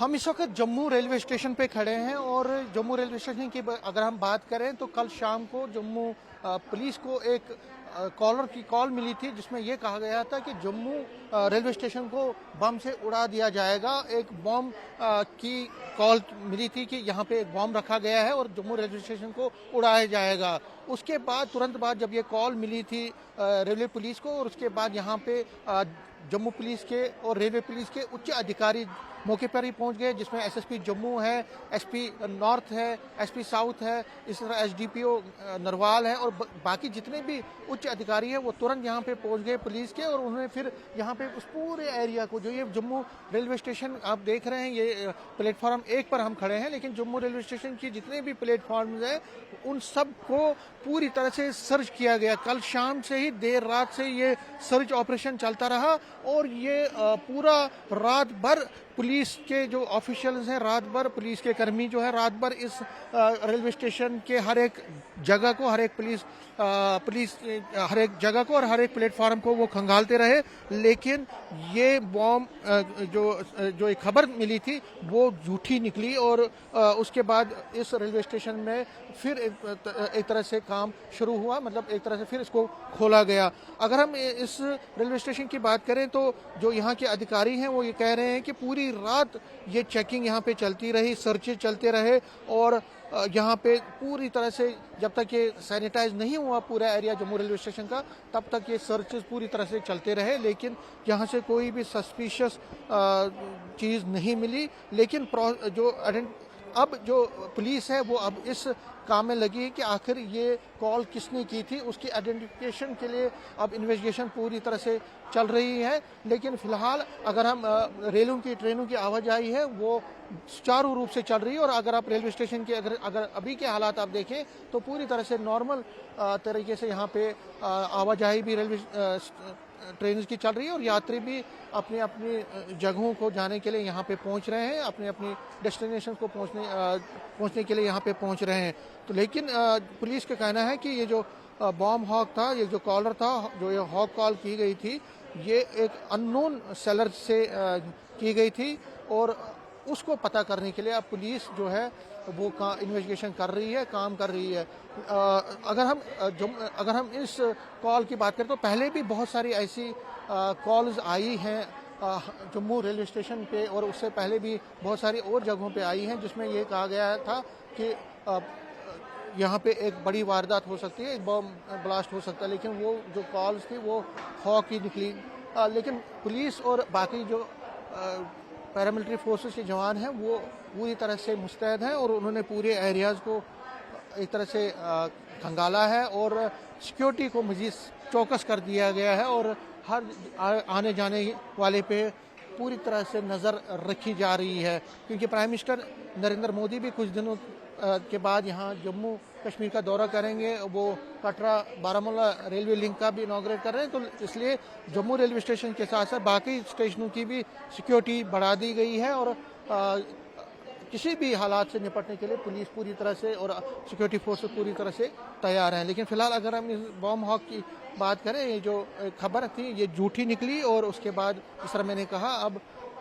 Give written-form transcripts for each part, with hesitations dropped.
हम इस वक्त जम्मू रेलवे स्टेशन पे खड़े हैं और जम्मू रेलवे स्टेशन की अगर हम बात करें तो कल शाम को जम्मू पुलिस को एक कॉलर की कॉल मिली थी जिसमें यह कहा गया था कि जम्मू रेलवे स्टेशन को बम से उड़ा दिया जाएगा। एक बम की कॉल मिली थी कि यहाँ पे एक बम रखा गया है और जम्मू रेलवे स्टेशन को उड़ाया जाएगा। उसके बाद तुरंत बाद जब ये कॉल मिली थी रेलवे पुलिस को और उसके बाद यहाँ पे जम्मू पुलिस के और रेलवे पुलिस के उच्च अधिकारी मौके पर ही पहुंच गए, जिसमें एसएसपी जम्मू है, एसपी नॉर्थ है, एसपी साउथ है, इस तरह एसडीपीओ नरवाल है और बाकी जितने भी उच्च अधिकारी हैं वो तुरंत यहाँ पे पहुंच गए पुलिस के और उन्होंने फिर यहाँ पे उस पूरे एरिया को, जो ये जम्मू रेलवे स्टेशन आप देख रहे हैं, ये प्लेटफॉर्म 1 पर हम खड़े हैं, लेकिन जम्मू रेलवे स्टेशन की जितने भी प्लेटफॉर्म हैं उन सब को पूरी तरह से सर्च किया गया। कल शाम से ही देर रात से ये सर्च ऑपरेशन चलता रहा और ये पूरा रात भर पुलिस के जो ऑफिशियल्स हैं, रात भर पुलिस के कर्मी जो है रात भर इस रेलवे स्टेशन के हर एक जगह को, हर एक पुलिस हर एक जगह को और हर एक प्लेटफार्म को वो खंगालते रहे। लेकिन ये बॉम्ब जो एक खबर मिली थी वो झूठी निकली और उसके बाद इस रेलवे स्टेशन में फिर एक तरह से काम शुरू हुआ, मतलब एक तरह से फिर इसको खोला गया। अगर हम इस रेलवे स्टेशन की बात करें तो जो यहाँ के अधिकारी हैं वो ये कह रहे हैं कि पूरी रात ये चेकिंग यहाँ पे चलती रही, सर्चेज चलते रहे और यहाँ पे पूरी तरह से जब तक ये सैनिटाइज नहीं हुआ पूरा एरिया जम्मू रेलवे स्टेशन का तब तक ये सर्चेज पूरी तरह से चलते रहे। लेकिन यहाँ से कोई भी सस्पिशियस चीज़ नहीं मिली। लेकिन अब जो पुलिस है वो अब इस काम में लगी है कि आखिर ये कॉल किसने की थी, उसकी आइडेंटिफिकेशन के लिए अब इन्वेस्टिगेशन पूरी तरह से चल रही है। लेकिन फिलहाल अगर हम ट्रेनों की आवाजाही है वो सुचारू रूप से चल रही है और अगर आप रेलवे स्टेशन के अगर अभी के हालात आप देखें तो पूरी तरह से नॉर्मल तरीके से यहाँ पे आवाजाही भी रेलवे ट्रेन की चल रही है और यात्री भी अपनी अपनी जगहों को जाने के लिए यहाँ पे पहुँच रहे हैं, अपनी अपनी डेस्टिनेशन को पहुँचने के लिए यहाँ पे पहुँच रहे हैं। तो लेकिन पुलिस का कहना है कि ये जो बॉम्ब हॉक था, ये जो कॉलर था, जो ये हॉक कॉल की गई थी, ये एक अननोन सेलर से की गई थी और उसको पता करने के लिए अब पुलिस जो है वो इन्वेस्टिगेशन कर रही है, काम कर रही है। अगर हम इस कॉल की बात करें तो पहले भी बहुत सारी ऐसी कॉल्स आई हैं जम्मू रेलवे स्टेशन पे और उससे पहले भी बहुत सारी और जगहों पे आई हैं जिसमें ये कहा गया था कि यहाँ पे एक बड़ी वारदात हो सकती है, एक बम ब्लास्ट हो सकता है। लेकिन वो जो कॉल्स थी वो हॉक ही निकली। लेकिन पुलिस और बाकी जो पैरामिलिट्री फोर्सेस के जवान हैं वो पूरी तरह से मुस्तैद हैं और उन्होंने पूरे एरियाज़ को एक तरह से खंगाला है और सिक्योरिटी को मज़ीद चौकस कर दिया गया है और हर आने जाने वाले पे पूरी तरह से नज़र रखी जा रही है। क्योंकि प्राइम मिनिस्टर नरेंद्र मोदी भी कुछ दिनों के बाद यहाँ जम्मू कश्मीर का दौरा करेंगे, वो कटरा बारामूला रेलवे लिंक का भी इनॉग्रेट कर रहे हैं। तो इसलिए जम्मू रेलवे स्टेशन के साथ साथ बाकी स्टेशनों की भी सिक्योरिटी बढ़ा दी गई है और किसी भी हालात से निपटने के लिए पुलिस पूरी तरह से और सिक्योरिटी फोर्सेस पूरी तरह से तैयार हैं। लेकिन फिलहाल अगर हम इस बॉम्ब हॉक की बात करें, ये जो खबर थी ये झूठी निकली और उसके बाद जिस तरह मैंने कहा अब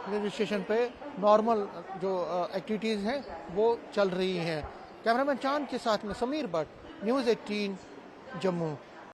रेलवे स्टेशन पे नॉर्मल जो एक्टिविटीज़ हैं वो चल रही हैं। कैमरामैन चांद के साथ में समीर भट्ट, न्यूज़ 18 जम्मू।